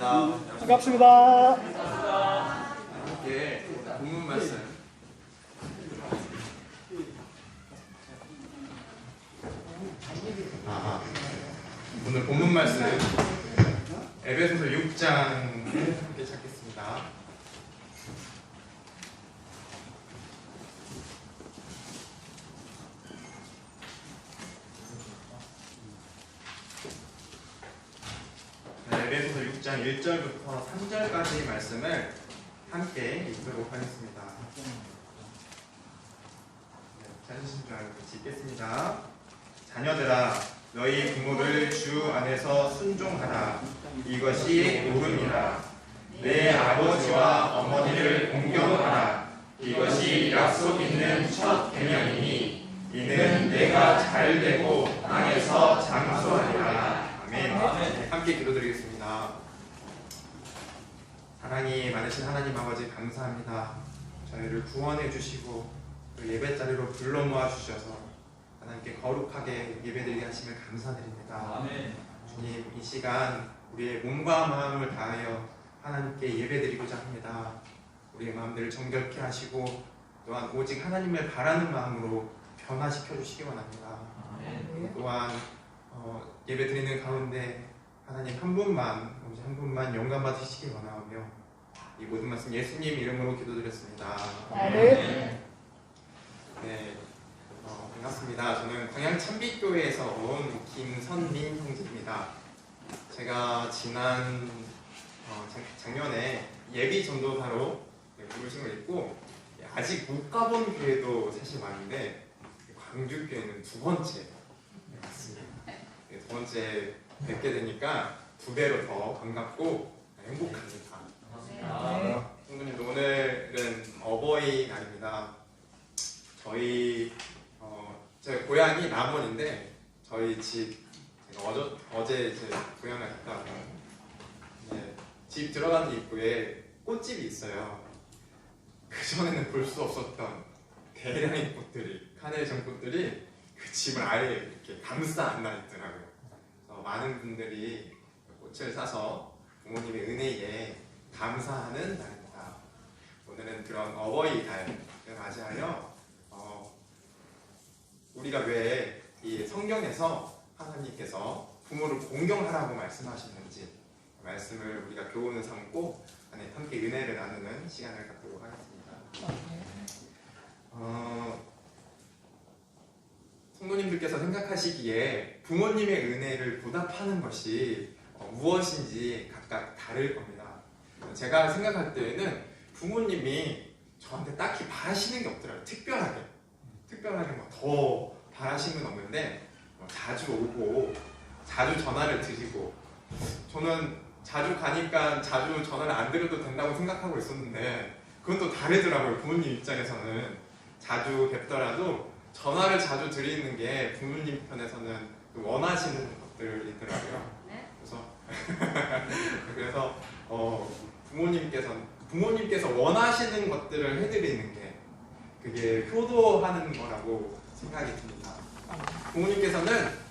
반갑습니다. 함께 본문 말씀 오늘 본문 말씀 에베소서 6장 함께 찾겠습니다. 에베소서 6장 1절부터 3절까지의 말씀을 함께 읽도록 하겠습니다. 찾으신 줄 알고 같이 읽겠습니다. 자녀들아, 너희 부모를 주 안에서 순종하라. 이것이 옳음이라. 내 아버지와 어머니를 공경하라. 이것이 약속 있는 첫 계명이니 이는 내가 잘되고 땅에서 장수하리라. 아멘. 함께 기도드리겠습니다. 사랑이 많으신 하나님 아버지 감사합니다. 저희를 구원해 주시고 그 예배자리로 불러 모아 주셔서 하나님께 거룩하게 예배드리게 하심을 감사드립니다. 아멘. 주님, 이 시간 우리의 몸과 마음을 다하여 하나님께 예배드리고자 합니다. 우리의 마음들을 정결케 하시고 또한 오직 하나님을 바라는 마음으로 변화시켜 주시기 원합니다. 아멘. 또한 예배드리는 가운데 하나님 한 분만 영광 받으시기 원하며 이 모든 말씀 예수님 이름으로 기도드렸습니다. 아멘. 네, 반갑습니다. 저는 광양 참빛교회에서 온 김선민 형제입니다. 제가 작년에 예비 전도사로 부르심을 입고 아직 못 가본 교회도 사실 많은데 광주교회는 두 번째 왔습니다. 두 번째 뵙게 되니까 두 배로 더 반갑고 행복합니다. 성도님도 오늘은 어버이날입니다. 제 고향이 남원인데 저희 집 제가 어제 제 고향을 갔다 와서 집 들어가는 입구에 꽃집이 있어요. 그전에는 볼 수 없었던 대량의 꽃들이, 카네이션 꽃들이 그 집을 아예 이렇게 감싸 안아 있더라고요. 그래서 많은 분들이 꽃을 사서 부모님의 은혜에 감사하는 날입니다. 오늘은 그런 어버이날을 맞이하여 우리가 왜 이 성경에서 하나님께서 부모를 공경하라고 말씀하시는지 말씀을 우리가 교훈을 삼고 함께 은혜를 나누는 시간을 갖도록 하겠습니다. 성도님들께서 생각하시기에 부모님의 은혜를 보답하는 것이 무엇인지 각각 다를 겁니다. 제가 생각할 때에는 부모님이 저한테 딱히 바라시는 게 없더라고요. 특별하게 뭐 더 바라시는 건 없는데 자주 오고 자주 전화를 드리고, 저는 자주 가니까 자주 전화를 안 드려도 된다고 생각하고 있었는데 그건 또 다르더라고요. 부모님 입장에서는 자주 뵙더라도 전화를 자주 드리는 게 부모님 편에서는 원하시는 것들이더라고요. 그래서 부모님께서 원하시는 것들을 해드리는 게 그게 효도하는 거라고 생각이 듭니다. 부모님께서는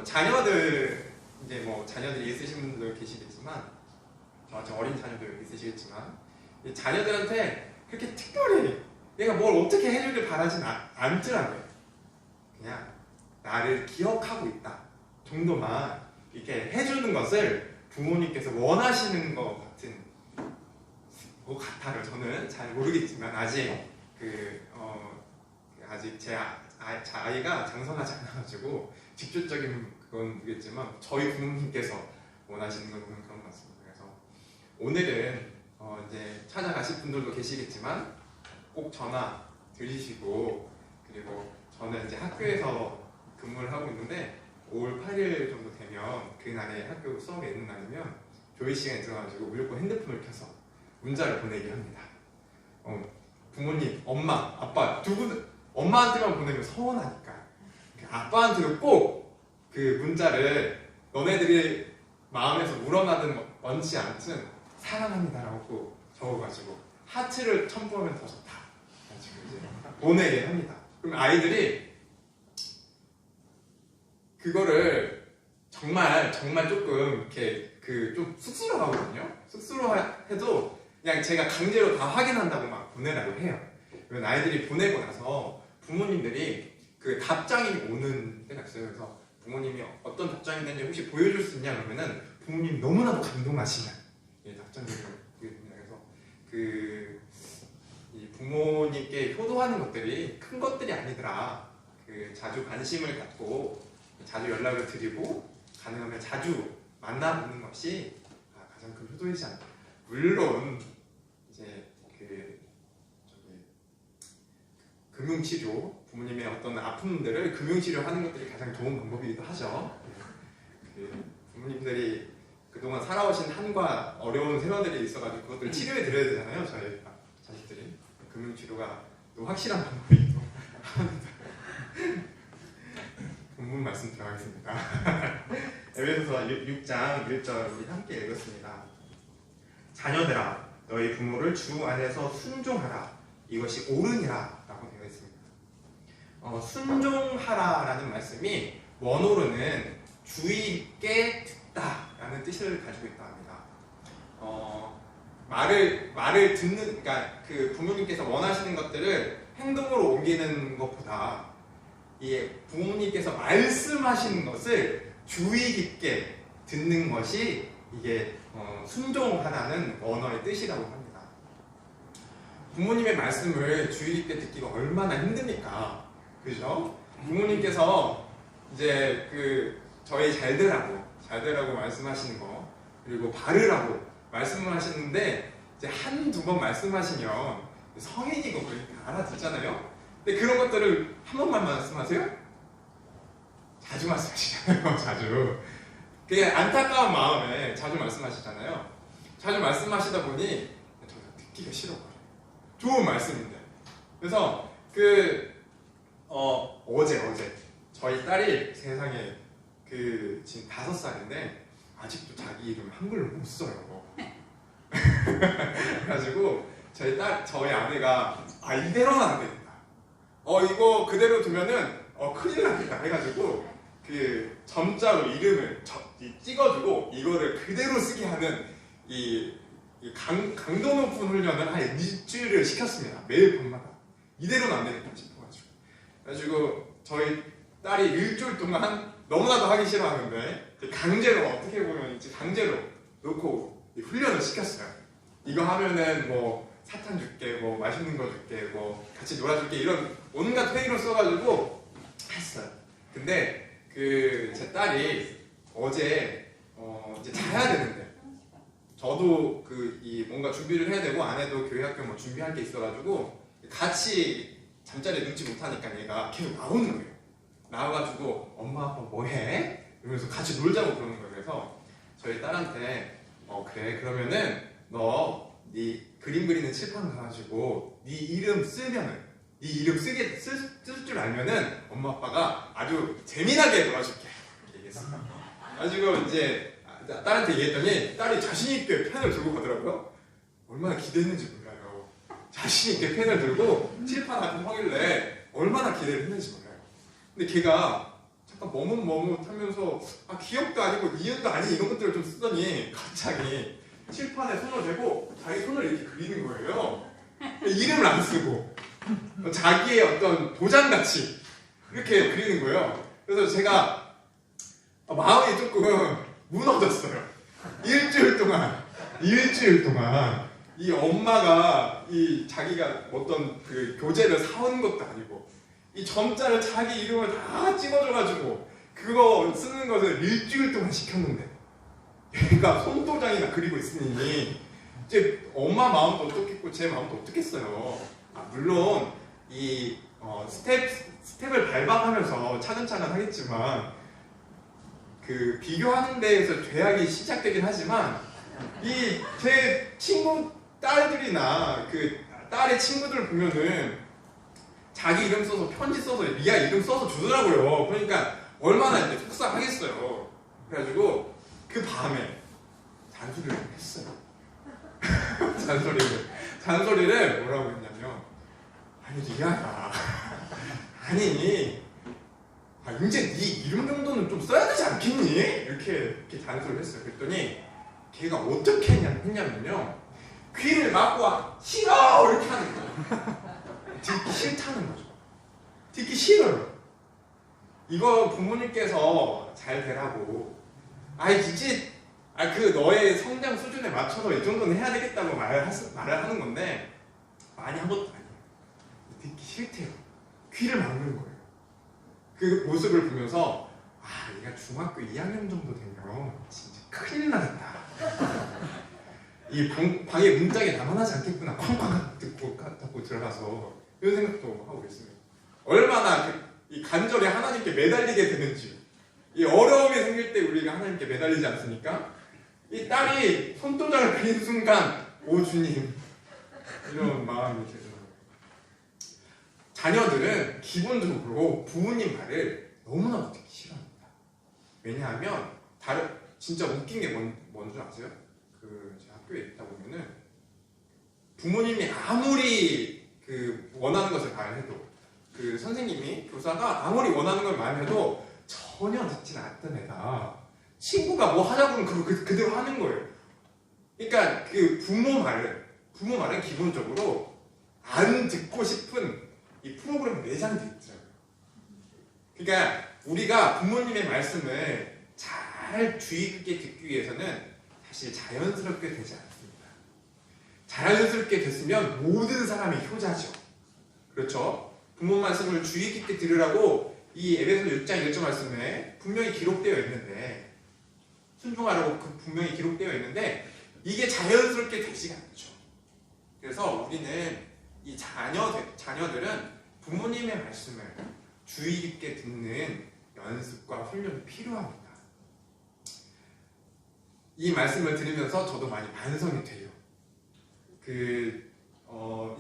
자녀들 이제 뭐 자녀들이 있으신 분들도 계시겠지만 저같이 어린 자녀들 있으시겠지만 이 자녀들한테 그렇게 특별히 내가 뭘 어떻게 해주길 바라진 않더라고요. 그냥 나를 기억하고 있다 정도만 이렇게 해주는 것을 부모님께서 원하시는 것 같은 것 같아요. 저는 잘 모르겠지만 아직 제 아이가 장성하지 않아가지고 직접적인 그건 모르겠지만 저희 부모님께서 원하시는 건 그런 것 같습니다. 그래서 오늘은 이제 찾아가실 분들도 계시겠지만 꼭 전화 드리시고, 그리고 저는 이제 학교에서 근무를 하고 있는데 5월 8일 정도 되면 그날에 학교 수업에 있는 날이면 조회 시간에 들어가지고 무조건 핸드폰을 켜서 문자를 보내게 합니다. 부모님, 엄마, 아빠 엄마한테만 보내면 서운하니까 아빠한테도 꼭 그 문자를 너네들이 마음에서 우러나든 원치 않든 사랑합니다라고 적어가지고 하트를 첨부하면 더 좋다. 그래가지고 이제 보내게 합니다. 그럼 아이들이 그거를 정말 조금 이렇게 그 좀 쑥스러워하거든요. 쑥스러워해도 그냥 제가 강제로 다 확인한다고 막 보내라고 해요. 그러면 아이들이 보내고 나서 부모님들이 그 답장이 오는 때가 있어요. 그래서 부모님이 어떤 답장이 됐는지 혹시 보여줄 수 있냐 그러면은 부모님이 너무나도 감동하시는 답장들을 보게 됩니다. 그래서 이 부모님께 효도하는 것들이 큰 것들이 아니더라. 자주 관심을 갖고 자주 연락을 드리고 가능하면 자주 만나보는 것이 가장 큰 효도이지 않나. 물론 이제 금융치료, 부모님의 어떤 아픔들을 금융치료하는 것들이 가장 좋은 방법이기도 하죠. 부모님들이 그동안 살아오신 한과 어려운 세월들이 있어가지고 그것들을 치료해 드려야 되잖아요. 저희 자식들이. 금융치료가 또 확실한 방법이기도 합니다. 본문 말씀 들어가겠습니다. 에베소서 6장 1절 우리 함께 읽었습니다. 자녀들아 너희 부모를 주 안에서 순종하라. 이것이 옳으니라 라고 되어 있습니다. 순종하라라는 말씀이 원어로는 주의 있게 듣다 라는 뜻을 가지고 있다 합니다. 말을 듣는, 그러니까 그 부모님께서 원하시는 것들을 행동으로 옮기는 것보다 이 부모님께서 말씀하시는 것을 주의 깊게 듣는 것이 이게 순종하라는 언어의 뜻이라고 합니다. 부모님의 말씀을 주의 깊게 듣기가 얼마나 힘듭니까? 그죠? 부모님께서 이제 저희 잘 되라고 말씀하시는 거, 그리고 바르라고 말씀을 하시는데 이제 한두 번 말씀하시면 성인이고 그러니까 알아듣잖아요. 근데 그런 것들을 한 번만 말씀하세요? 자주 말씀하시잖아요. 자주. 그게 안타까운 마음에 자주 말씀하시잖아요. 자주 말씀하시다 보니 저도 듣기가 싫어요. 좋은 말씀인데. 그래서 어제 저희 딸이 세상에 지금 5살인데 아직도 자기 이름 한글로 못 써요. 그래가지고 저희 아내가 이대로는 안 되겠다. 이거 그대로 두면은 큰일 납니다. 해가지고 점자로 이름을 찍어주고 이거를 그대로 쓰게 하는 강도 높은 훈련을 한 일주일을 시켰습니다. 매일 밤마다. 이대로는 안 되겠다 싶어가지고. 그래가지고 저희 딸이 일주일 동안 너무나도 하기 싫어하는데 강제로 어떻게 보면 이제 강제로 놓고 훈련을 시켰어요. 이거 하면은 뭐 사탕 줄게, 뭐 맛있는 거 줄게, 뭐 같이 놀아줄게 이런 온갖 회의를 써가지고 했어요. 근데 제 딸이 어제 이제 자야 되는데 저도 뭔가 준비를 해야 되고 아내도 교회 학교 뭐 준비할 게 있어가지고 같이 잠자리에 눕지 못하니까 얘가 계속 나오는 거예요. 나와가지고 엄마 아빠 뭐해? 이러면서 같이 놀자고 그러는 거예요. 그래서 저희 딸한테 그래 그러면은 너 네 그림 그리는 칠판 가가지고 네 이름 쓰면은 네 이름 쓸 줄 알면은 엄마 아빠가 아주 재미나게 놀아줄게 이렇게 얘기했어요. 가지고 이제 딸한테 얘기했더니 딸이 자신 있게 펜을 들고 가더라고요. 얼마나 기대했는지 몰라요. 자신 있게 펜을 들고 칠판 앞에 하길래 얼마나 기대를 했는지 몰라요. 근데 걔가 잠깐 머뭇머뭇하면서 기억도 아니고 니은도 아니 이런 것들을 좀 쓰더니 갑자기 칠판에 손을 대고 자기 손을 이렇게 그리는 거예요. 이름을 안 쓰고 자기의 어떤 도장같이 이렇게 그리는 거예요. 그래서 제가 마음이 조금 무너졌어요. 일주일 동안 이 엄마가 자기가 어떤 교재를 사온 것도 아니고 이 점자를 자기 이름을 다 찍어줘가지고 그거 쓰는 것을 일주일 동안 시켰는데 얘가 손도장이나 그리고 있으니 이제 엄마 마음도 어떻겠고 제 마음도 어떻겠어요. 물론 스텝을 밟아가면서 차근차근 하겠지만 비교하는 데에서 죄악이 시작되긴 하지만 제 친구 딸들이나 딸의 친구들 보면은 자기 이름 써서 편지 써서 리아 이름 써서 주더라고요. 그러니까 얼마나 이제 속상하겠어요. 그래가지고 그 밤에 잔소리를 했어요. 잔소리를 뭐라고 했냐면 아니 리아야 아니 이제 네 이름 정도는 좀 써야 되지 않겠니? 이렇게 잔소리를 했어요. 그랬더니 걔가 어떻게 했냐면요. 귀를 막고 와 싫어 이렇게 하는 거예요. 듣기 싫다는 거죠. 듣기 싫어요. 이거 부모님께서 잘 되라고 이제 그 너의 성장 수준에 맞춰서 이 정도는 해야 되겠다고 말을 하는 건데 많이 한 것도 아니에요. 듣기 싫대요. 귀를 막는 거예요. 그 모습을 보면서 얘가 중학교 2학년 정도 되면 진짜 큰일 나겠다. 이 방에 문짝에 나만 하지 않겠구나. 쾅쾅 듣고 들어가서 이런 생각도 하고 있습니다. 얼마나 이 간절히 하나님께 매달리게 되는지. 이 어려움이 생길 때 우리가 하나님께 매달리지 않습니까? 이 딸이 손도장을 그린 순간 오 주님 이런 마음이 들어요. 자녀들은 기본적으로 부모님 말을 너무나 듣기 싫어합니다. 왜냐하면 진짜 웃긴 게 뭔지 아세요? 제 학교에 있다 보면은 부모님이 아무리 원하는 것을 말해도 선생님이 교사가 아무리 원하는 걸 말해도 전혀 듣지는 않던 애다. 친구가 뭐 하자고 하면 그거 그대로 하는 거예요. 그러니까 부모 말은 기본적으로 안 듣고 싶은 이 프로그램 내장돼 있더라고요. 그러니까 우리가 부모님의 말씀을 잘 주의 깊게 듣기 위해서는 사실 자연스럽게 되지 않습니다. 자연스럽게 됐으면 모든 사람이 효자죠. 그렇죠? 부모 말씀을 주의 깊게 들으라고 이 에베소서 6장 1절 말씀에 분명히 기록되어 있는데 순종하라고 분명히 기록되어 있는데 이게 자연스럽게 되지가 않죠. 그래서 우리는 이 자녀들은 부모님의 말씀을 주의 깊게 듣는 연습과 훈련이 필요합니다. 이 말씀을 들으면서 저도 많이 반성이 돼요.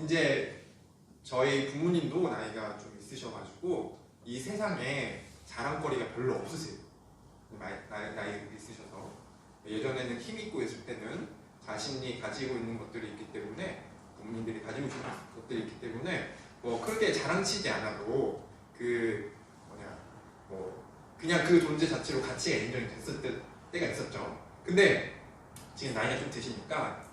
이제 저희 부모님도 나이가 좀 있으셔가지고 이 세상에 자랑거리가 별로 없으세요. 나이 있으셔서 예전에는 힘있고 있을 때는 자신이 가지고 있는 것들이 있기 때문에 부모님들이 가지고 있는 것들이 있기 때문에 뭐 크게 자랑치지 않아도 그냥 그 존재 자체로 가치가 인정이 됐을 때가 있었죠. 근데 지금 나이가 좀 드시니까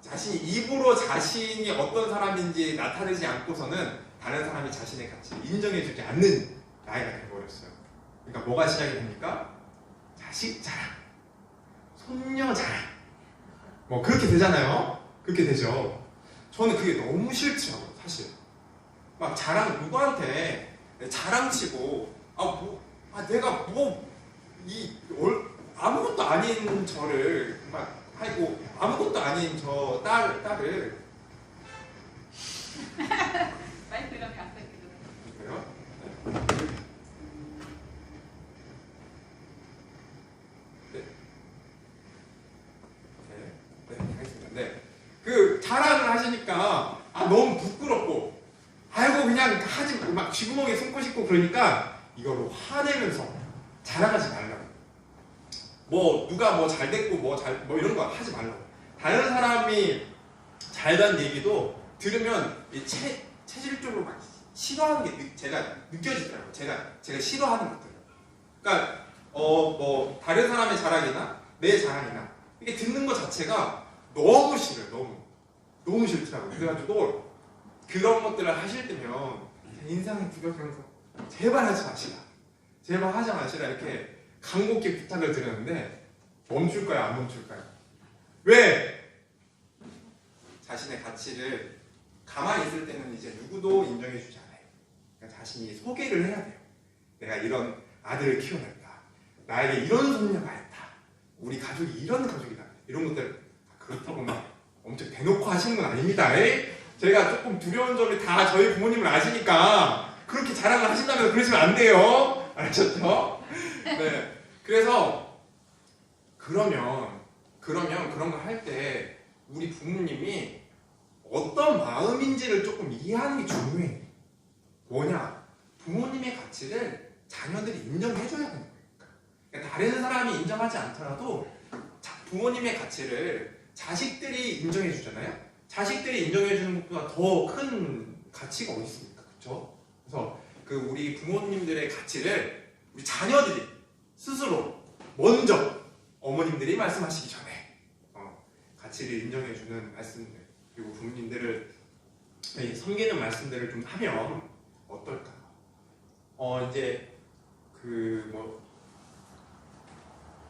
자신이 입으로 자신이 어떤 사람인지 나타내지 않고서는 다른 사람이 자신의 가치를 인정해주지 않는 나이가 돼버렸어요. 그러니까 뭐가 시작이 됩니까? 자식 자랑, 손녀 자랑, 뭐 그렇게 되잖아요. 그렇게 되죠. 저는 그게 너무 싫더라고요, 사실. 막 자랑 누구한테 자랑치고 내가 아무것도 아닌 저를 막 하고 아무것도 아닌 저 딸을 마이크가 앞에 그래요? 네, 알겠습니다. 네. 자랑을 하시니까 너무 부끄럽고 그냥 하지 막 쥐구멍에 숨고 싶고 그러니까 이거로 화내면서 자랑하지 말라고. 누가 잘 됐고 이런 거 하지 말라고. 다른 사람이 잘된 얘기도 들으면 체질적으로 막 싫어하는 게 제가 느껴지더라고요. 제가 싫어하는 것들. 그러니까 다른 사람의 자랑이나 내 자랑이나 이게 듣는 것 자체가 너무 싫어요. 너무 싫더라고요. 그래가지고 그런 것들을 하실 때면 인상을 구겨주면서 제발 하지 마시라. 제발 하지 마시라 이렇게 간곡히 부탁을 드렸는데 멈출까요? 안 멈출까요? 왜? 자신의 가치를 가만히 있을 때는 이제 누구도 인정해주지 않아요. 그러니까 자신이 소개를 해야 돼요. 내가 이런 아들을 키워냈다. 나에게 이런 손녀가 있다. 우리 가족이 이런 가족이다. 이런 것들 그렇다고 막 엄청 대놓고 하시는 건 아닙니다. 제가 조금 두려운 점이 다 저희 부모님을 아시니까 그렇게 자랑을 하신다면 그러시면 안 돼요. 아셨죠? 네. 그래서 그러면 그런 거 할 때 우리 부모님이 어떤 마음인지를 조금 이해하는 게 중요해요. 뭐냐? 부모님의 가치를 자녀들이 인정해줘야 되는 거예요. 그러니까 다른 사람이 인정하지 않더라도 부모님의 가치를 자식들이 인정해주잖아요. 자식들이 인정해주는 것보다 더 큰 가치가 어디 있습니까? 그렇죠? 그래서 우리 부모님들의 가치를 우리 자녀들이 스스로 먼저 어머님들이 말씀하시기 전에 가치를 인정해주는 말씀들, 그리고 부모님들을 섬기는 말씀들을 좀 하면 어떨까? 이제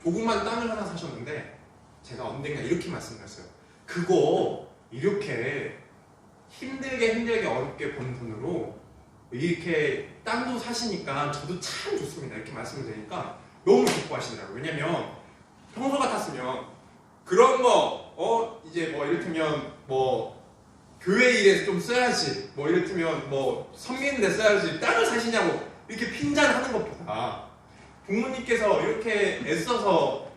조그만 땅을 하나 사셨는데 제가 언젠가 이렇게 말씀드렸어요. 그거 이렇게 힘들게 어렵게 번 돈으로 이렇게 땅도 사시니까 저도 참 좋습니다. 이렇게 말씀을 드리니까 너무 기뻐하시더라고요. 왜냐면 평소 같았으면 그런 거 이제 이를테면 교회 일에 좀 써야지, 이를테면 섬기는 데 써야지, 땅을 사시냐고 이렇게 핀잔하는 것보다 부모님께서 이렇게 애써서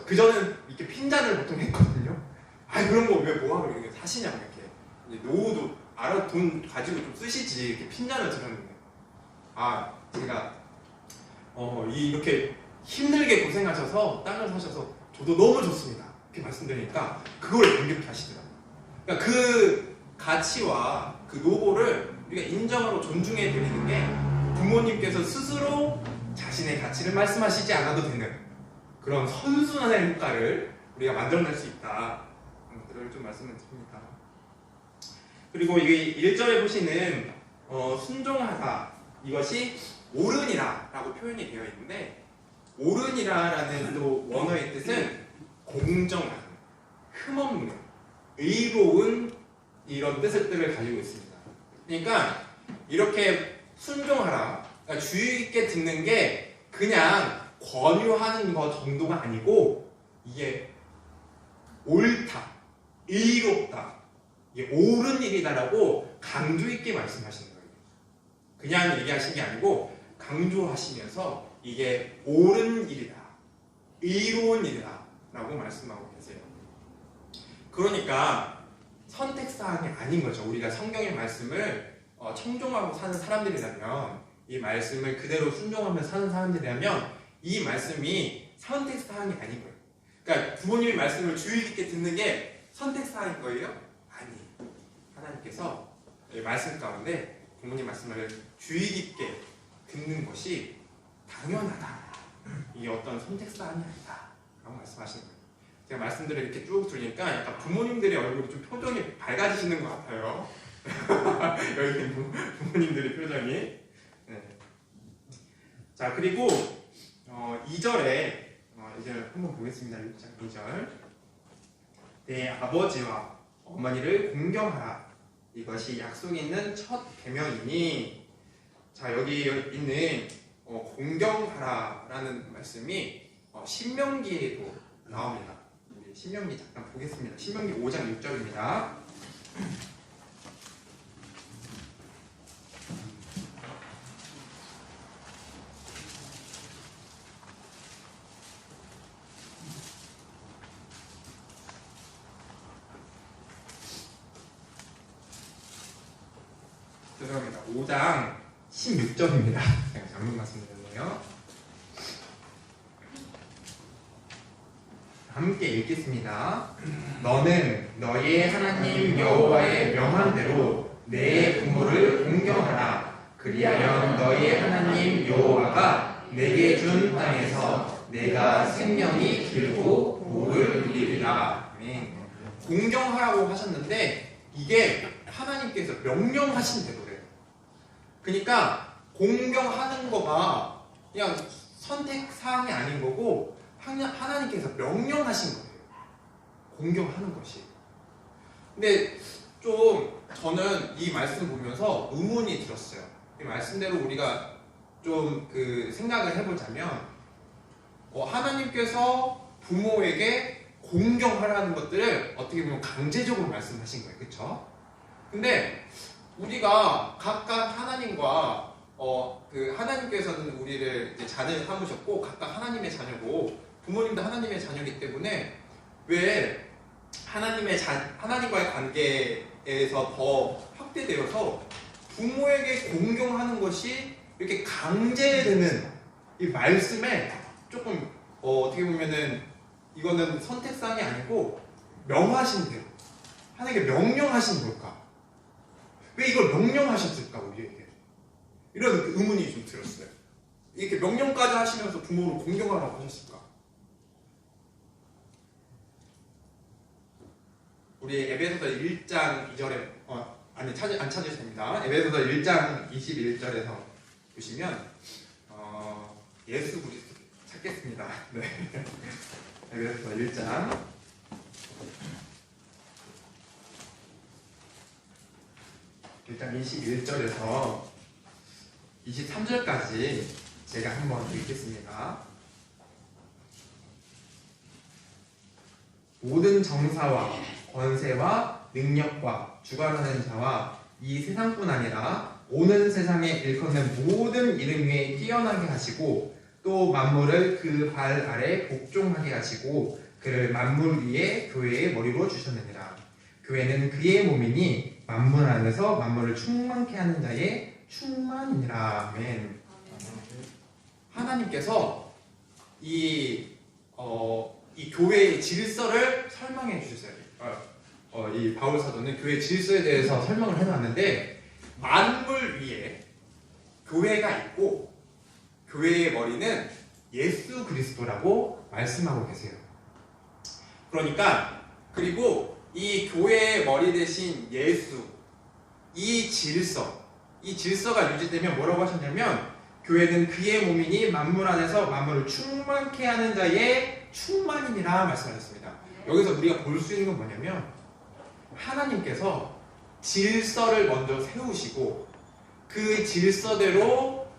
그전엔 이렇게 핀잔을 보통 했거든요. 그런 거 왜 뭐하러 이렇게 사시냐고, 이렇게 이제 노후도 알아 돈 가지고 좀 쓰시지, 이렇게 핀잔을 드렸는데 제가 이렇게 힘들게 고생하셔서 땅을 사셔서 저도 너무 좋습니다 이렇게 말씀드리니까 그걸 감격해 하시더라고요. 그러니까 그 가치와 그 노고를 우리가 인정하고 존중해 드리는 게 부모님께서 스스로 자신의 가치를 말씀하시지 않아도 되는 그런 선순환의 효과를 우리가 만들어낼 수 있다. 그것들을 좀 말씀을 드립니다. 그리고 이게 1절에 보시는 순종하다, 이것이 옳으니라 라고 표현이 되어 있는데, 옳으니라라는 또 원어의 뜻은 공정한, 흠없는, 의로운 이런 뜻을 가지고 있습니다. 그러니까 이렇게 순종하라, 그러니까 주의 깊게 듣는 게 그냥 권유하는 것 정도가 아니고 이게 옳다, 의롭다, 이게 옳은 일이다라고 강조 있게 말씀하시는 거예요. 그냥 얘기하신 게 아니고 강조하시면서 이게 옳은 일이다, 의로운 일이다 라고 말씀하고 계세요. 그러니까 선택사항이 아닌 거죠. 우리가 성경의 말씀을 청종하고 사는 사람들이라면, 이 말씀을 그대로 순종하며 사는 사람들이라면 이 말씀이 선택사항이 아닌 거예요. 그러니까 부모님의 말씀을 주의 깊게 듣는 게 선택사항인 거예요? 아니, 하나님께서 말씀 가운데 부모님 말씀을 주의 깊게 듣는 것이 당연하다, 이게 어떤 선택사항이 아니다 라고 말씀하시는 거예요. 제가 말씀들을 이렇게 쭉 들으니까 약간 부모님들의 얼굴이 좀 표정이 밝아지시는 것 같아요. 여기 있는 부모님들의 표정이. 네. 자, 그리고 2절에 이제 한번 보겠습니다. 6장 2절. 내 아버지와 어머니를 공경하라, 이것이 약속 있는 첫 계명이니. 자, 여기 있는 공경하라라는 말씀이 신명기에도 나옵니다. 우리 신명기 잠깐 보겠습니다. 신명기 5장 6절입니다. 죄송합니다. 5장 16절입니다. 제가 잘못 말씀드렸네요. 함께 읽겠습니다. 너는 너의 하나님 여호와의 명한 대로 내 부모를 공경하라. 그리하여 너의 하나님 여호와가 내게 준 땅에서 내가 생명이 길고 복을 누리리라. 공경하라고 하셨는데 이게 하나님께서 명령하신 대로래요. 그러니까 공경하는 거가 그냥 선택사항이 아닌 거고 하나님께서 명령하신 거예요. 공경하는 것이. 근데 좀 저는 이 말씀 보면서 의문이 들었어요. 이 말씀대로 우리가 좀 생각을 해보자면 하나님께서 부모에게 공경하라는 것들을 어떻게 보면 강제적으로 말씀하신 거예요. 그쵸? 근데 우리가 각각 하나님과 하나님께서는 우리를 이제 자녀를 삼으셨고 각각 하나님의 자녀고 부모님도 하나님의 자녀이기 때문에 왜 하나님과의 관계에서 더 확대되어서 부모에게 공경하는 것이 이렇게 강제되는 이 말씀에 조금 어떻게 보면은 이거는 선택사항이 아니고 명하신 대로 하나님께 명령하신 걸까? 왜 이걸 명령하셨을까 우리에게? 이런 의문이 좀 들었어요. 이렇게 명령까지 하시면서 부모를 공경하라고 하셨을까? 우리 에베소서 1장 2절에 안 찾으셔도 됩니다. 에베소서 1장 21절에서 보시면 예수 그리스도 찾겠습니다. 네. 에베소서 1장 21절에서 23절까지 제가 한번 읽겠습니다. 모든 정사와 권세와 능력과 주관하는 자와 이 세상뿐 아니라 오는 세상에 일컫는 모든 이름 위에 뛰어나게 하시고 또 만물을 그 발 아래 복종하게 하시고 그를 만물 위에 교회의 머리로 주셨느니라. 교회는 그의 몸이니 만물 안에서 만물을 충만케 하는 자의 충만이니라. 아멘. 하나님께서 이 교회의 질서를 설명해 주셨어요. 이 바울 사도는 교회 질서에 대해서 설명을 해놨는데 만물 위에 교회가 있고 교회의 머리는 예수 그리스도라고 말씀하고 계세요. 그러니까 그리고 이 교회의 머리 대신 예수, 이 질서가 유지되면 뭐라고 하셨냐면 교회는 그의 몸이니 만물 안에서 만물을 충만케 하는 자의 충만이니라 말씀하셨습니다. 여기서 우리가 볼 수 있는 건 뭐냐면 하나님께서 질서를 먼저 세우시고 그 질서대로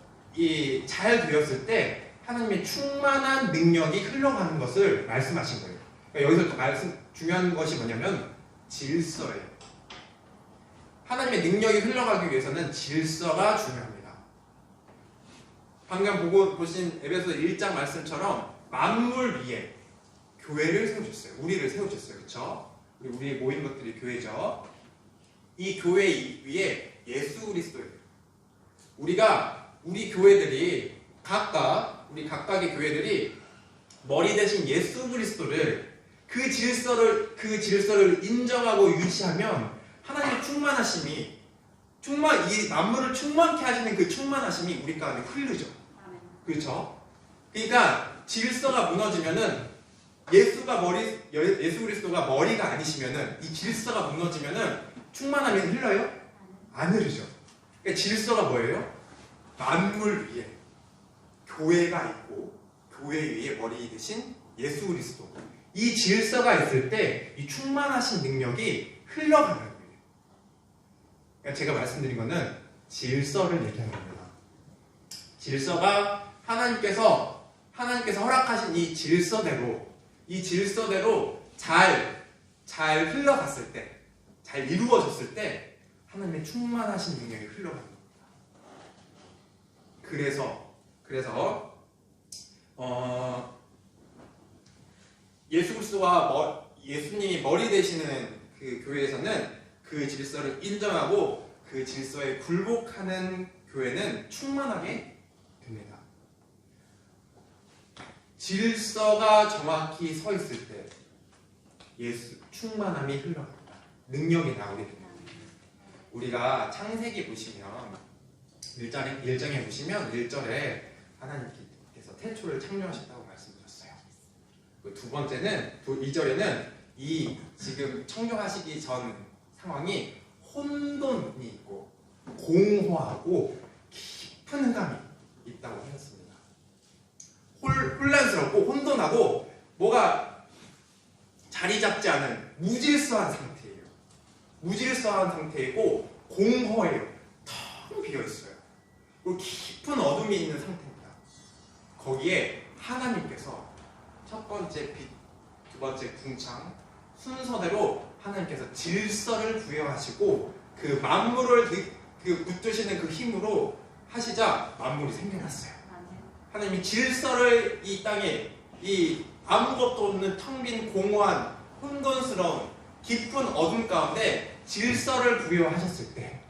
잘 되었을 때 하나님의 충만한 능력이 흘러가는 것을 말씀하신 거예요. 그러니까 여기서 중요한 것이 뭐냐면 질서예요. 하나님의 능력이 흘러가기 위해서는 질서가 중요합니다. 방금 보신 에베소서 1장 말씀처럼 만물 위에 교회를 세우셨어요. 우리를 세우셨어요. 그렇죠? 우리 모인 것들이 교회죠. 이 교회 위에 예수 그리스도예요. 우리 교회들이 우리 각각의 교회들이 머리 대신 예수 그리스도를 그 질서를 인정하고 유지하면 하나님의 충만하심이 이 만물을 충만케 하시는 그 충만하심이 우리 가운데 흐르죠. 그렇죠? 그러니까 질서가 무너지면은 예수 그리스도가 머리가 아니시면은 이 질서가 무너지면은 충만함이 흘러요? 안 흐르죠. 그러니까 질서가 뭐예요? 만물 위에 교회가 있고 교회 위에 머리 대신 예수 그리스도. 이 질서가 있을 때 이 충만하신 능력이 흘러가는 거예요. 그러니까 제가 말씀드린 거는 질서를 얘기하는 겁니다. 질서가 하나님께서 허락하신 이 질서대로 잘 흘러갔을 때, 잘 이루어졌을 때 하나님의 충만하신 능력이 흘러가는 겁니다. 그래서 예수 그리스도와 예수님이 머리 되시는 그 교회에서는 그 질서를 인정하고 그 질서에 굴복하는 교회는 충만하게 됩니다. 질서가 정확히 서 있을 때 충만함이 흘러갑니다. 능력이 나오게 됩니다. 우리가 창세기 보시면 1장에 보시면 1절에 하나님께서 태초를 창조하셨다고 말씀드렸어요. 두 번째는 2절에는 이 지금 창조하시기 전 상황이 혼돈이 있고 공허하고 깊은 흑암이 있다고 하셨습니다. 혼란스럽고 혼돈하고 뭐가 자리 잡지 않은 무질서한 상태예요. 무질서한 상태이고 공허해요. 텅 비어 있어요. 그리고 깊은 어둠이 있는 상태입니다. 거기에 하나님께서 첫 번째 빛, 두 번째 궁창 순서대로 하나님께서 질서를 부여하시고 그 만물을 붙드시는 그 힘으로 하시자 만물이 생겨났어요. 하나님이 질서를 이 땅에 이 아무것도 없는 텅 빈 공허한 혼돈스러운 깊은 어둠 가운데 질서를 부여하셨을 때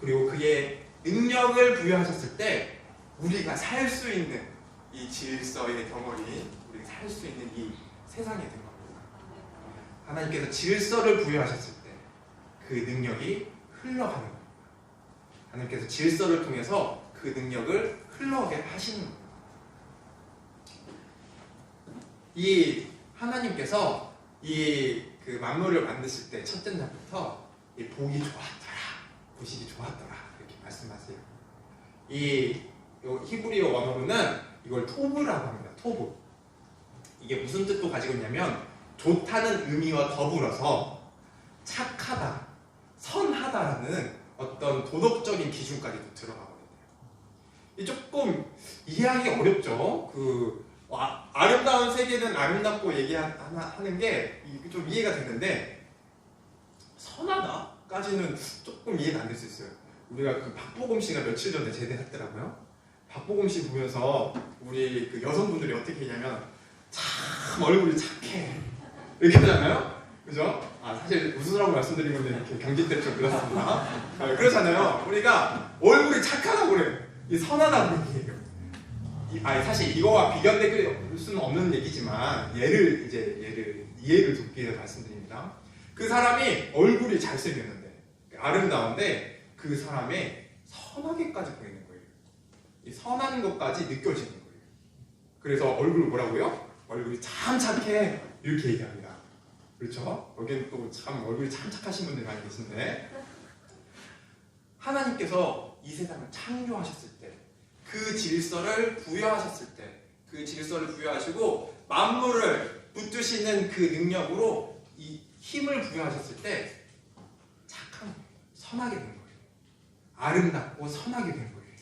그리고 그의 능력을 부여하셨을 때 우리가 살 수 있는 이 질서의 덩어리 우리가 살 수 있는 이 세상에 된 겁니다. 하나님께서 질서를 부여하셨을 때 그 능력이 흘러가는 겁니다. 하나님께서 질서를 통해서 그 능력을 흘러가게 하시는 겁니다. 이 하나님께서 그 만물을 만드실 때 첫째 날부터 이 복이 좋았더라, 보시기 좋았더라 이렇게 말씀하세요. 이 히브리어 원어로는 이걸 토브라고 합니다. 토브. 이게 무슨 뜻도 가지고 있냐면 좋다는 의미와 더불어서 착하다, 선하다라는 어떤 도덕적인 기준까지도 들어가거든요. 이 조금 이해하기 어렵죠. 아름다운 세계는 아름답고 얘기하는 게 좀 이해가 되는데 선하다까지는 조금 이해가 안 될 수 있어요. 우리가 그 박보검 씨가 며칠 전에 제대했더라고요. 박보검 씨 보면서 우리 그 여성분들이 어떻게 했냐면 참 얼굴이 착해 이렇게 하잖아요. 그죠? 사실 웃으라고 말씀드린 건데 이렇게 경직될 좀 그렇습니다. 그렇잖아요. 우리가 얼굴이 착하다고 그래요. 이 선하다고 얘기해요. 사실 이거와 비견될 수는 없는 얘기지만 이해를 돕기 위해 말씀드립니다. 그 사람이 얼굴이 잘생겼는데 아름다운데 그 사람의 선하게까지 보이는 거예요. 이 선한 것까지 느껴지는 거예요. 그래서 얼굴을 뭐라고요? 얼굴이 참 착해 이렇게 얘기합니다. 그렇죠? 여기는 또 참 얼굴이 참 착하신 분들이 많이 계신데 하나님께서 이 세상을 창조하셨을 때 그 질서를 부여하셨을 때 그 질서를 부여하시고 만물을 붙드시는 그 능력으로 이 힘을 부여하셨을 때 착한, 선하게 된 거예요. 아름답고 선하게 된 거예요.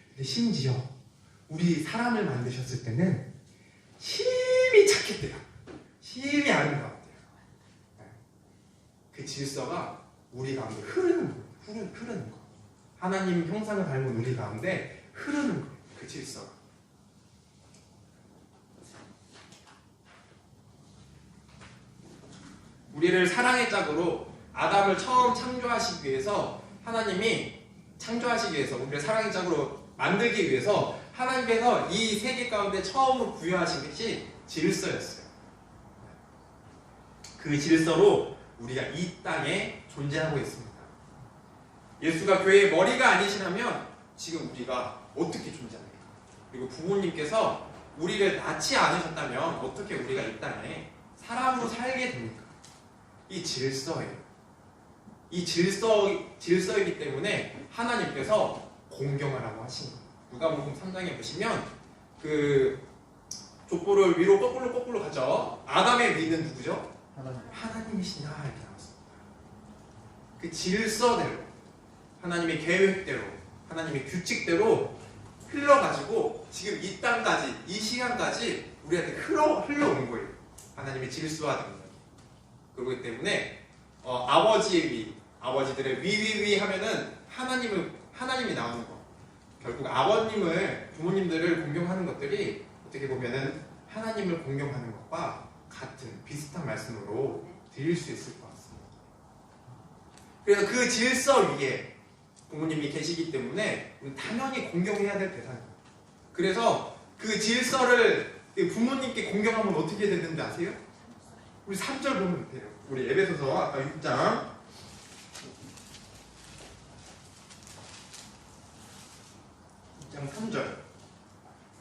근데 심지어 우리 사람을 만드셨을 때는 심히 착했대요. 심히 아름다웠대요. 그 질서가 우리 가운데 흐르는 거. 하나님 형상을 닮은 우리 가운데 흐르는 거예요. 그 질서가. 우리를 사랑의 짝으로 아담을 처음 창조하시기 위해서 하나님이 창조하시기 위해서 우리를 사랑의 짝으로 만들기 위해서 하나님께서 이 세계 가운데 처음으로 부여하신 것이 질서였어요. 그 질서로 우리가 이 땅에 존재하고 있습니다. 예수가 교회의 머리가 아니시라면 지금 우리가 어떻게 존재합니까? 그리고 부모님께서 우리를 낳지 않으셨다면 어떻게 우리가 이 땅에 사람으로 살게 됩니까? 이 질서예요. 이 질서이기 때문에 하나님께서 공경하라고 하신 거예요. 누가복음 3장에 보시면 그 족보를 위로 거꾸로 가죠. 아담의 위는 누구죠? 하나님이시냐 이렇게 나왔습니다. 그 질서대로 하나님의 계획대로 하나님의 규칙대로 흘러가지고 지금 이 땅까지 이 시간까지 우리한테 흘러온 거예요. 하나님의 질서와 능력. 그렇기 때문에 아버지의 위, 아버지들의 위 하면은 하나님이 나오는 거. 결국 부모님들을 공경하는 것들이 어떻게 보면은 하나님을 공경하는 것과 같은 비슷한 말씀으로 드릴 수 있을 것 같습니다. 그래서 그 질서 위에 부모님이 계시기 때문에 당연히 공경해야 될 대상입니다. 그래서 그 질서를 부모님께 공경하면 어떻게 되는지 아세요? 우리 3절 보면 돼요. 우리 에베소서 아까 6장 3절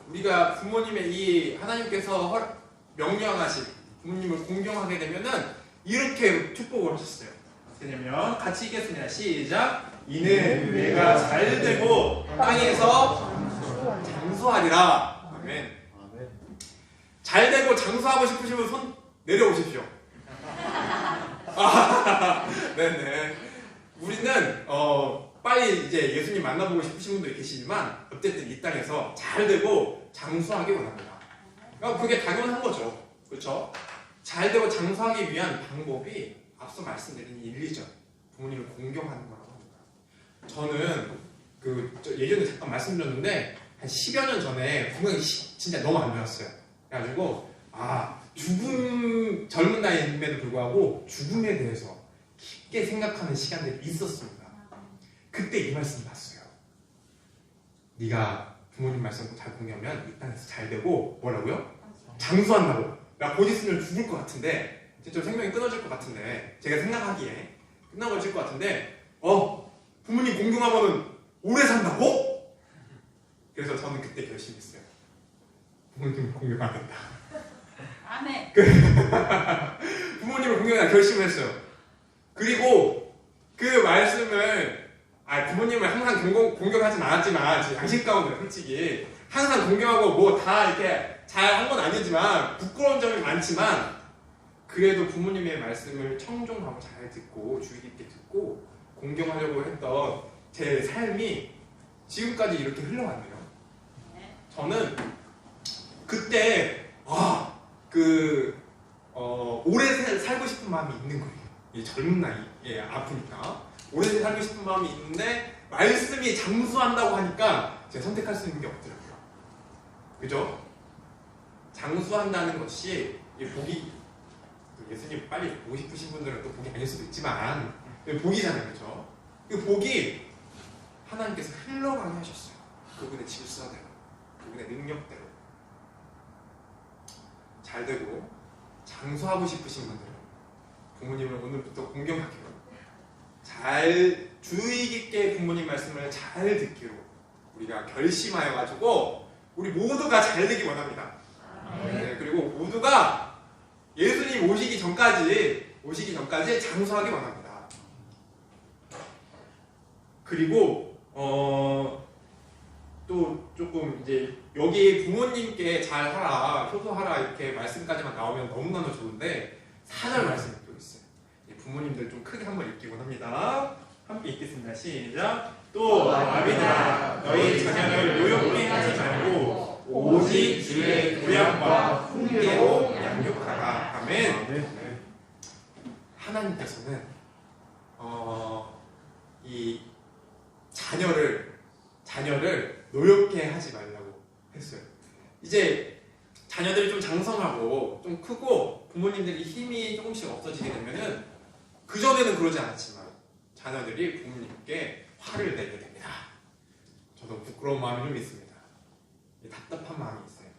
우리가 부모님의 이 하나님께서 명령하신 부모님을 공경하게 되면은 이렇게 축복을 하셨어요. 어떻게 되냐면 같이 읽겠습니다. 시작. 이는 내가 잘되고 땅에서 장수하리라. 아멘. 잘되고 장수하고 싶으시면 손 내려오십시오. 네네. 우리는 빨리 이제 예수님 만나보고 싶으신 분들이 계시지만 어쨌든 이 땅에서 잘되고 장수하기 원합니다. 그게 당연한 거죠. 그렇죠? 잘되고 장수하기 위한 방법이 앞서 말씀드린 1, 2절 부모님을 공경하는 거라고 합니다. 저는 예전에 잠깐 말씀드렸는데 한 10여 년 전에 건강이 진짜 너무 안 좋았어요. 그래가지고 젊은 나이임에도 불구하고 죽음에 대해서 깊게 생각하는 시간들이 있었습니다. 그때 이 말씀 봤어요. 네가 부모님 말씀 잘 공경하면 이 땅에서 잘 되고 뭐라고요? 장수한다고. 나 곧 있으면 죽을 것 같은데 좀 생명이 끊어질 것 같은데 제가 생각하기에 끝나버릴 것 같은데 부모님 공경하면 오래 산다고? 그래서 저는 그때 결심했어요. 부모님 공경하겠다. 안 해. 부모님을 공경하자 결심을 했어요. 그리고 그 말씀을 부모님을 항상 공경하진 않았지만 양심 가운데 솔직히 항상 공경하고 뭐 다 이렇게 잘 한 건 아니지만 부끄러운 점이 많지만 그래도 부모님의 말씀을 청종하고 잘 듣고 주의 깊게 듣고 공경하려고 했던 제 삶이 지금까지 이렇게 흘러왔네요. 저는 그때 오래 살고 싶은 마음이 있는 거예요. 이 젊은 나이에 아프니까 오래 살고 싶은 마음이 있는데 말씀이 장수한다고 하니까 제가 선택할 수 있는 게 없더라고요. 그죠? 장수한다는 것이 복이, 예수님 빨리 보고 싶으신 분들은 또 복이 아닐 수도 있지만 복이잖아요. 그죠? 그 복이 하나님께서 흘러가게 하셨어요. 그분의 질서대로, 그분의 능력대로 잘 되고 장수하고 싶으신 분들은 부모님을 오늘부터 공경하기로 잘 주의 깊게 부모님 말씀을 잘 듣기로 우리가 결심하여 가지고 우리 모두가 잘 되기 원합니다. 네, 그리고 모두가 예수님 오시기 전까지 장수하기 원합니다. 그리고 또 조금 이제 여기 부모님께 잘하라, 효도하라 이렇게 말씀까지만 나오면 너무나도 좋은데 4절 말씀이 또 있어요. 부모님들 좀 크게 한번 읽기곤 합니다. 함께 읽겠습니다. 시작. 또 아비들아 너희 자녀를 노엽게 하지 말고 오직 주의 구약과 훈계로 양육하라. 아멘. 하나님께서는 이 자녀를 노엽게 하지 말라고 했어요. 이제 자녀들이 좀 장성하고 좀 크고 부모님들이 힘이 조금씩 없어지게 되면은 그전에는 그러지 않았지만 자녀들이 부모님께 화를 내게 됩니다. 저도 부끄러운 마음이 좀 있습니다. 답답한 마음이 있어요.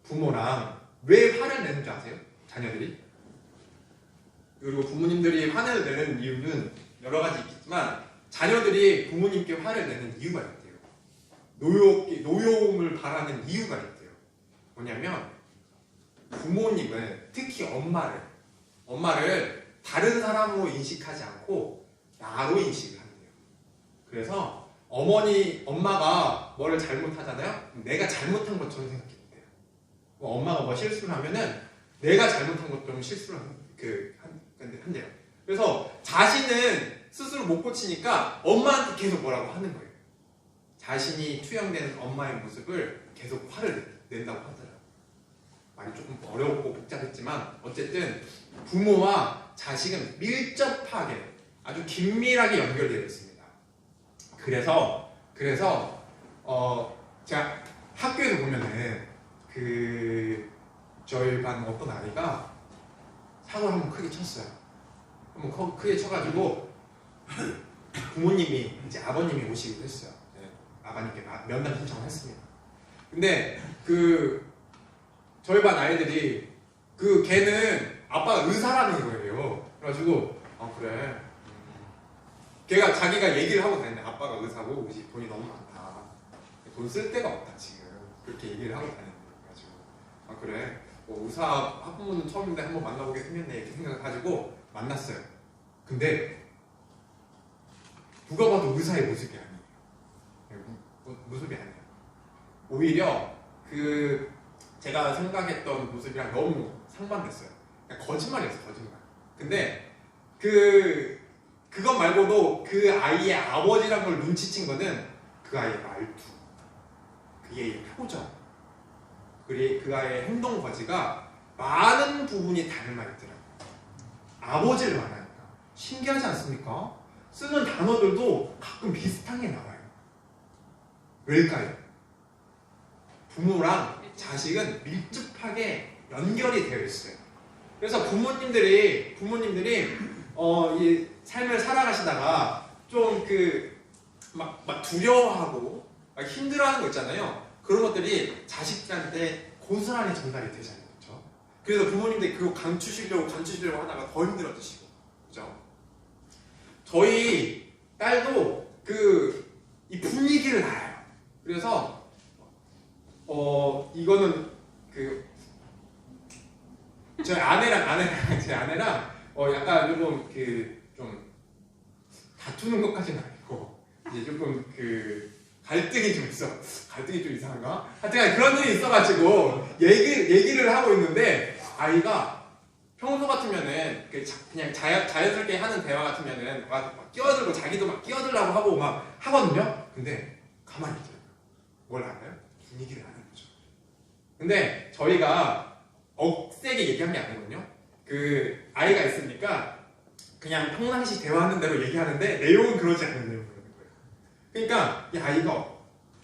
부모랑 왜 화를 내는 줄 아세요? 자녀들이? 그리고 부모님들이 화를 내는 이유는 여러 가지 있겠지만 자녀들이 부모님께 화를 내는 이유가 있대요. 노여움을 바라는 이유가 있대요. 뭐냐면 부모님은 특히 엄마를 다른 사람으로 인식하지 않고 나로 인식을 한대요. 그래서 엄마가 뭐를 잘못하잖아요? 내가 잘못한 것처럼 생각해요. 엄마가 뭐 실수를 하면은 내가 잘못한 것처럼 실수를 한대요. 그래서 자신은 스스로 못 고치니까 엄마한테 계속 뭐라고 하는 거예요. 자신이 투영되는 엄마의 모습을 계속 화를 낸다고 하더라고요. 말이 조금 어렵고 복잡했지만 어쨌든 부모와 자식은 밀접하게 아주 긴밀하게 연결되어 있습니다. 그래서 제가 학교에서 보면은 저희 반 어떤 아이가 사고를 한번 크게 쳤어요. 한번 크게 쳐가지고 부모님이 이제 아버님이 오시기도 했어요. 네, 아버님께 면담 신청을 했습니다. 근데 저희 반 아이들이 걔는 아빠가 의사라는 거예요. 그래가지고 그래. 걔가 자기가 얘기를 하고 다녔네. 아빠가 의사고 우리 집 돈이 너무 많다. 돈 쓸 데가 없다 지금. 그렇게 얘기를 하고 다녔네. 그래가지고 그래. 의사 학부모는 처음인데 한번 만나보게 생겼네 이렇게 생각을 가지고 만났어요. 근데 누가 봐도 의사의 모습이 아니에요. 모습이 아니에요. 오히려 제가 생각했던 모습이랑 너무 상반됐어요. 그냥 거짓말이었어요. 거짓말. 근데 그것 말고도 그 아이의 아버지란 걸 눈치챈 거는 그 아이의 말투, 그의 표정, 그리고 그 아이의 행동 거지가 많은 부분이 닮아 있더라고요. 아버지를 말하니까 신기하지 않습니까? 쓰는 단어들도 가끔 비슷한 게 나와요. 왜일까요? 부모랑 자식은 밀접하게 연결이 되어 있어요. 그래서 부모님들이 이 삶을 살아가시다가 좀 막 두려워하고 막 힘들어하는 거 있잖아요. 그런 것들이 자식들한테 고스란히 전달이 되잖아요. 그렇죠? 그래서 부모님들이 그거 감추시려고 하다가 더 힘들어지시고, 그죠? 저희 딸도 이 분위기를 알아요. 그래서 이거는 제 아내랑 약간 조금 좀 다투는 것까지는 아니고 이제 조금 갈등이 좀 있어. 갈등이 좀 이상한가? 하여튼 그런 일이 있어가지고 얘기를 하고 있는데 아이가 평소 같으면은 그냥 자연스럽게 하는 대화 같으면은 막 끼어들고 자기도 막 끼어들라고 하고 막 하거든요. 근데 가만히 있어요. 뭘 알아요? 분위기를 아는 거죠. 근데 저희가 억세게 얘기한 게 아니거든요. 아이가 있으니까 그냥 평상시 대화하는 대로 얘기하는데 내용은 그러지 않은 내용을 그러는 거예요. 그러니까 이 아이가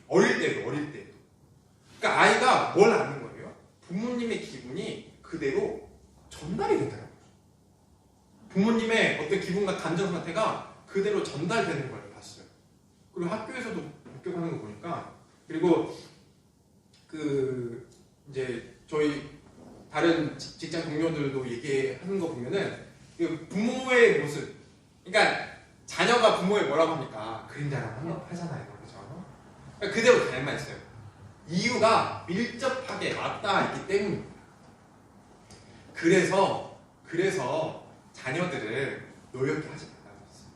어릴 때도 그러니까 아이가 뭘 아는 거예요? 부모님의 기분이 그대로 전달이 되더라고요. 부모님의 어떤 기분과 감정 상태가 그대로 전달되는 걸 봤어요. 그리고 학교에서도 목격하는 거 보니까 그리고 이제 저희 다른 직장 동료들도 얘기하는 거 보면은 부모의 모습, 그러니까 자녀가 부모에 뭐라고 합니까? 그림자라고 하잖아요, 그렇죠? 그러니까 그대로 닮아 있어요. 이유가 밀접하게 맞닿아 있기 때문입니다. 그래서 자녀들을 노엽게 하지 말라고 했어요.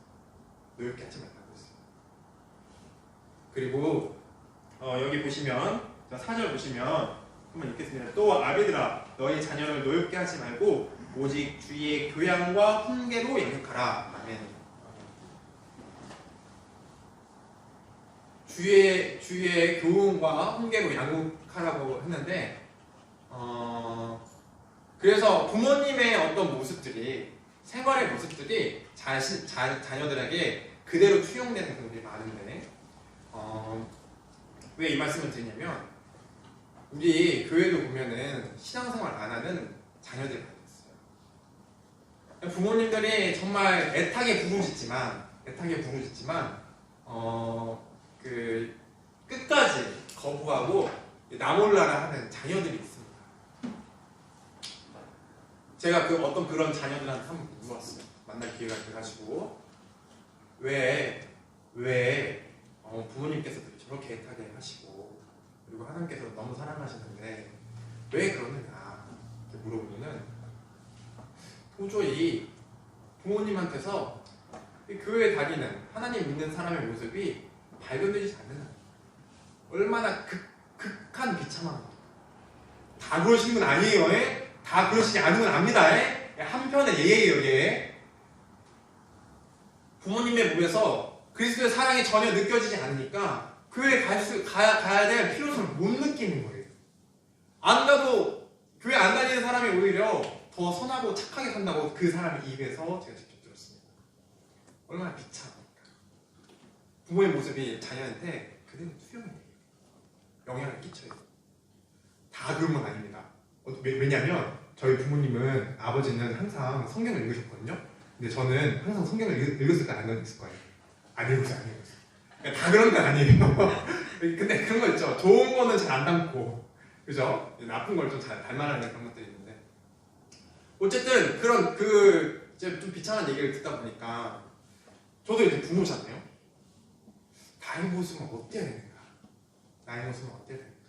노엽게 하지 말라고 했어요. 그리고 여기 보시면 4절 보시면 한번 읽겠습니다. 또 아비들아 너희 자녀를 노엽게 하지 말고 오직 주의 교양과 훈계로 양육하라. 아멘. 주의 교훈과 훈계로 양육하라고 했는데 그래서 부모님의 어떤 모습들이 생활의 모습들이 자녀들에게 그대로 투영되는 경우들이 많은데 왜 이 말씀을 드리냐면 우리 교회도 보면은 신앙생활 안 하는 자녀들이 많이 있어요. 부모님들이 정말 애타게 부르짖지만 끝까지 거부하고 나몰라라 하는 자녀들이 있습니다. 제가 어떤 그런 자녀들한테 한번 물어봤어요. 만날 기회가 돼가지고 왜 부모님께서 저렇게 애타게 하시고 그리고 하나님께서 너무 사랑하시는데 왜 그러느냐 이렇게 물어보면은 도저히 부모님한테서 교회에 다니는 하나님 믿는 사람의 모습이 발견되지 않는 얼마나 극한 비참한 것. 다 그러시는 건 아니에요. 다 그러시지 않은 건 압니다. 한편의 예예요. 예. 부모님의 몸에서 그리스도의 사랑이 전혀 느껴지지 않으니까 교회에 가야 될 필요성을 못 느끼는 거예요. 안 가도 교회 안 다니는 사람이 오히려 더 선하고 착하게 산다고 그 사람의 입에서 제가 직접 들었습니다. 얼마나 비참합니까? 부모의 모습이 자녀한테 그대로 투영이 돼요. 영향을 끼쳐요. 다 그런 건 아닙니다. 왜냐하면 저희 부모님은 아버지는 항상 성경을 읽으셨거든요. 근데 저는 항상 성경을 읽었을 때 안 읽었을 거예요. 안 읽었어요. 그러니까 다 그런 건 아니에요. 근데 그런 거 있죠. 좋은 거는 잘 안 담고, 그죠? 나쁜 걸 좀 잘 닮아라는 그런 것들이 있는데, 어쨌든 그런 이제 좀 비참한 얘기를 듣다 보니까 저도 이제 부모잖아요. 나의 모습은 어때야 되는가? 나의 모습은 어때야 되는가?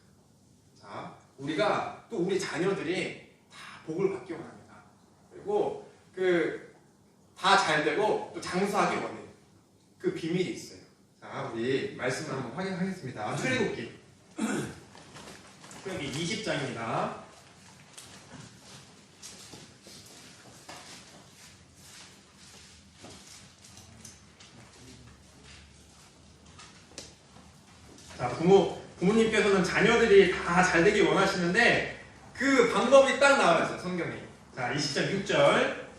자, 우리가 또 우리 자녀들이 다 복을 받기 원합니다. 그리고 다 잘 되고 또 장수하기 원해요. 그 비밀이 있어요. 자, 우리 말씀을 한번 확인하겠습니다. 출애굽기 20장입니다. 자, 부모님께서는 자녀들이 다 잘 되길 원하시는데 그 방법이 딱 나와 있어요, 성경에. 자, 20장 6절.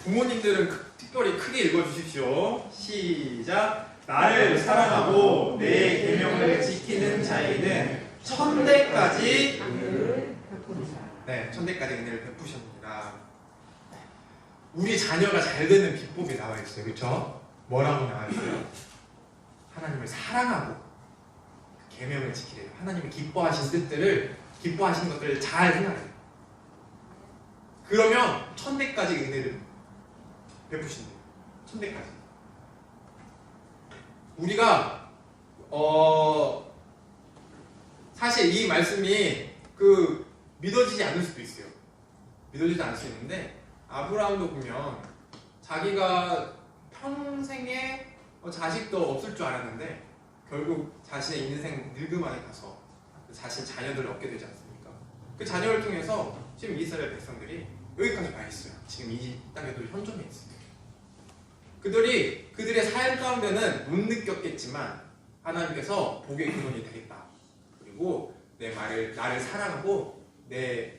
부모님들은 특별히 크게 읽어주십시오. 시작. 나를 사랑하고 내 계명을 지키는 자에게는 천대까지 은혜를 베푸셨느니라. 우리 자녀가 잘 되는 비법이 나와 있어요. 그렇죠? 뭐라고 나와 있어요? 하나님을 사랑하고 계명을 지키래요. 하나님이 기뻐하신 것들을 잘 행하래요. 그러면 천대까지 은혜를 베푸신대요. 천대까지. 우리가 사실 이 말씀이 믿어지지 않을 수도 있어요. 믿어지지 않을 수 있는데 아브라함도 보면 자기가 평생에 자식도 없을 줄 알았는데 결국 자신의 인생 늙음만에 가서 자신 자녀들을 얻게 되지 않습니까? 그 자녀를 통해서 지금 이스라엘 백성들이 여기까지 와 있어요. 지금 이 땅에도 현존해 있어요. 그들의 삶 가운데는 못 느꼈겠지만 하나님께서 복의 근원이 되겠다. 그리고 나를 사랑하고 내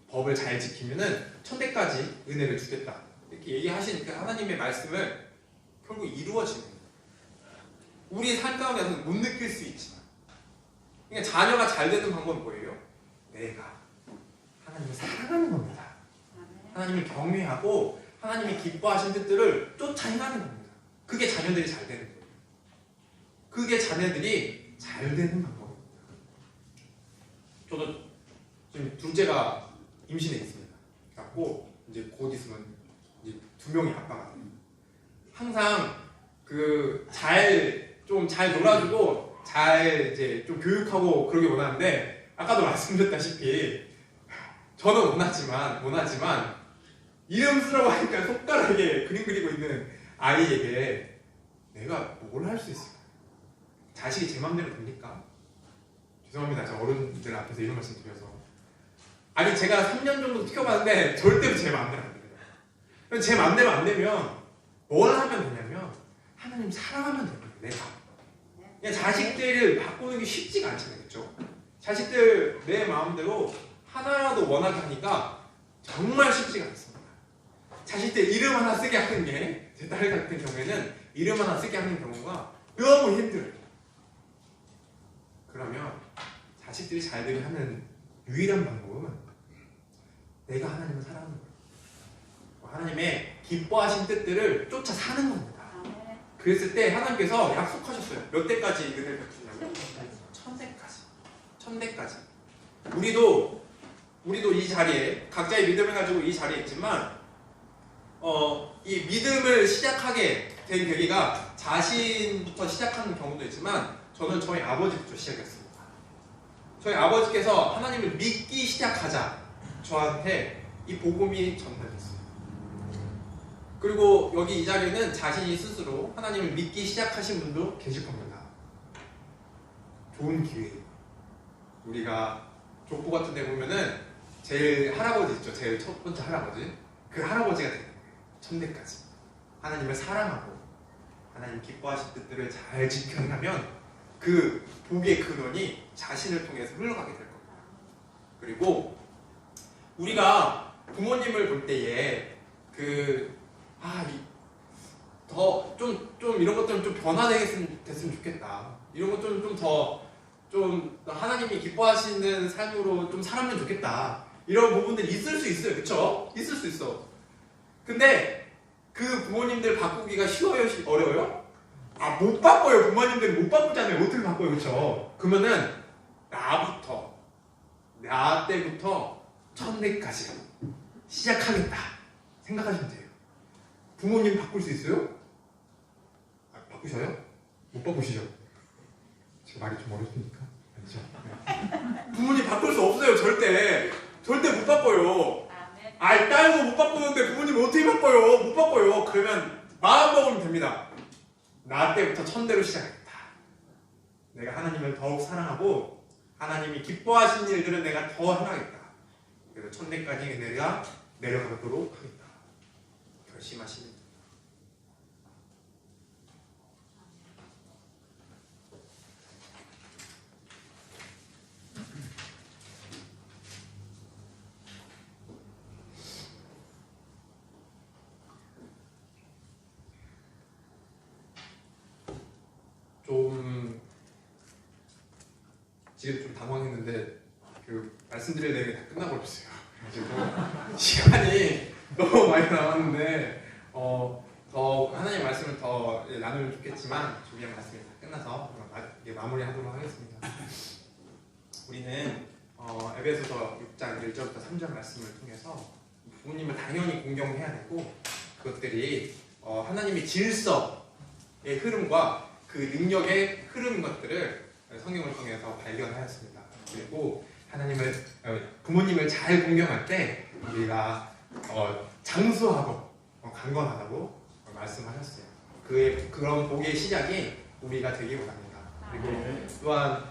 법을 잘 지키면은 천대까지 은혜를 주겠다. 이렇게 얘기하시니까 하나님의 말씀을 결국 이루어지는 거예요. 우리 삶 가운데서는 못 느낄 수 있지만, 그러니까 자녀가 잘 되는 방법은 뭐예요? 내가 하나님을 사랑하는 겁니다. 하나님을 경외하고 하나님이 기뻐하신 뜻들을 쫓아 행하는 겁니다. 그게 자녀들이 잘 되는 거예요. 그게 자녀들이 잘 되는 방법입니다. 저도 지금 둘째가 임신해 있습니다. 그래갖고 이제 곧 있으면 이제 2명이 아빠가 돼요. 항상 잘 놀아주고 잘 이제 좀 교육하고 그러기 원하는데 아까도 말씀드렸다시피 저는 원하지만 이름스러워 하니까 손가락에 그림 그리고 있는 아이에게 내가 뭘 할 수 있을까? 자식이 제 맘대로 됩니까? 죄송합니다. 저 어른들 앞에서 이런 말씀 드려서. 아니 제가 3년 정도 키워봤는데 절대로 제 맘대로 안 돼요. 제 맘대로 안 되면 뭘 하면 되냐면 하나님 사랑하면 됩니다. 내가. 그냥 자식들을 바꾸는 게 쉽지가 않잖아요. 그렇죠? 자식들 내 마음대로 하나라도 원하게 하니까 정말 쉽지가 않습니다. 자식들 이름 하나 쓰게 하는 게 제 딸 같은 경우에는 이름 하나 쓰게 하는 경우가 너무 힘들어요. 그러면 자식들이 잘 되게 하는 유일한 방법은 내가 하나님을 사랑하는 거예요. 하나님의 기뻐하신 뜻들을 쫓아 사는 겁니다. 그랬을 때 하나님께서 약속하셨어요. 몇 대까지 은혜를 베푸시냐고? 1000대까지. 우리도 이 자리에 각자의 믿음을 가지고 이 자리에 있지만 이 믿음을 시작하게 된 계기가 자신부터 시작하는 경우도 있지만 저는 저희 아버지부터 시작했습니다. 저희 아버지께서 하나님을 믿기 시작하자 저한테 이 복음이 전달됐어요. 그리고 여기 이 자리에는 자신이 스스로 하나님을 믿기 시작하신 분도 계실 겁니다. 좋은 기회. 우리가 족보 같은 데 보면은 제일 할아버지 있죠. 제일 첫 번째 할아버지. 그 할아버지가 되는 거예요. 1000대까지. 하나님을 사랑하고 하나님 기뻐하신 뜻들을 잘 지켜나면 그 복의 근원이 자신을 통해서 흘러가게 될 겁니다. 그리고 우리가 부모님을 볼 때에 좀 이런 것들은 좀 변화됐으면 좋겠다. 이런 것들은 좀 하나님이 기뻐하시는 삶으로 좀 살았으면 좋겠다. 이런 부분들이 있을 수 있어요. 그쵸? 있을 수 있어. 근데 그 부모님들 바꾸기가 쉬워요? 어려워요? 못 바꿔요. 부모님들이 못 바꾸잖아요. 어떻게 바꿔요? 그쵸? 그러면은 나 때부터 1000대까지 시작하겠다 생각하시면 돼요. 부모님 바꿀 수 있어요? 바꾸셔요? 못 바꾸시죠? 제 말이 좀 어렵습니까? 아니죠? 네. 부모님 바꿀 수 없어요. 절대 못 바꿔요. 딸도 못 바꾸는데 부모님 어떻게 바꿔요? 못 바꿔요. 그러면 마음 먹으면 됩니다. 나 때부터 1000대로 시작하겠다. 내가 하나님을 더욱 사랑하고 하나님이 기뻐하신 일들은 내가 더 행하겠다. 그래서 1000대까지 내가 내려가도록 하겠다. 결심하시면 됩니다. 지금 좀 당황했는데 말씀드릴 내용이 다 끝나버렸어요. 그래가지고 시간이 너무 많이 남았는데 더 하나님의 말씀을 더 나누면 좋겠지만 준비한 말씀이 다 끝나서 마무리하도록 하겠습니다. 우리는 에베소서 6장 1절부터 3절 말씀을 통해서 부모님을 당연히 공경해야 되고 그것들이 하나님의 질서의 흐름과 그 능력의 흐르는 것들을 성경을 통해서 발견하였습니다. 그리고 부모님을 잘 공경할 때 우리가 장수하고 강건하다고 말씀하셨어요. 그런 복의 시작이 우리가 되기 원합니다. 그리고 또한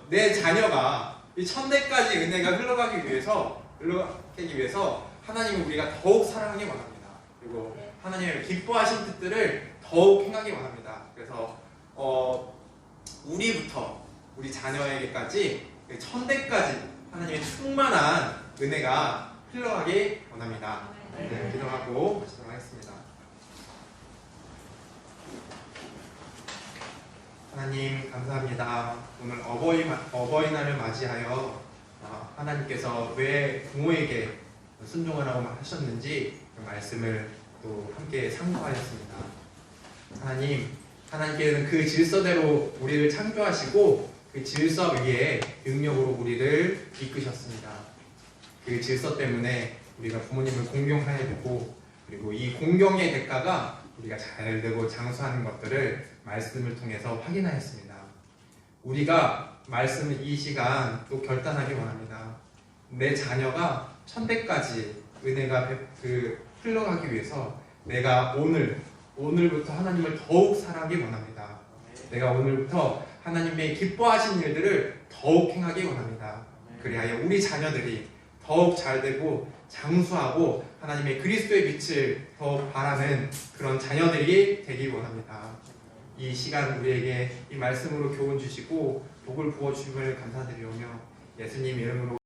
내 자녀가 이 천대까지 은혜가 흘러가기 위해서 하나님을 우리가 더욱 사랑하기 원합니다. 그리고 하나님의 기뻐하신 뜻들을 더욱 행하기 원합니다. 그래서 우리부터 우리 자녀에게까지 천대까지 하나님의 충만한 은혜가 흘러가기 원합니다. 네, 기도하고 시작하겠습니다. 하나님 감사합니다. 오늘 어버이날을 맞이하여 하나님께서 왜 부모에게 순종하라고 하셨는지 그 말씀을 또 함께 상고하였습니다. 하나님께서는 그 질서대로 우리를 창조하시고 그 질서 위에 능력으로 우리를 이끄셨습니다. 그 질서 때문에 우리가 부모님을 공경해야 되고, 그리고 이 공경의 대가가 우리가 잘 되고 장수하는 것들을 말씀을 통해서 확인하였습니다. 우리가 말씀을 이 시간 또 결단하기 원합니다. 내 자녀가 천대까지 은혜가 흘러가기 위해서 내가 오늘부터 하나님을 더욱 사랑하기 원합니다. 내가 오늘부터 하나님의 기뻐하신 일들을 더욱 행하기 원합니다. 그리하여 우리 자녀들이 더욱 잘되고 장수하고 하나님의 그리스도의 빛을 더욱 바라는 그런 자녀들이 되기 원합니다. 이 시간 우리에게 이 말씀으로 교훈 주시고 복을 부어주심을 감사드리오며 예수님 이름으로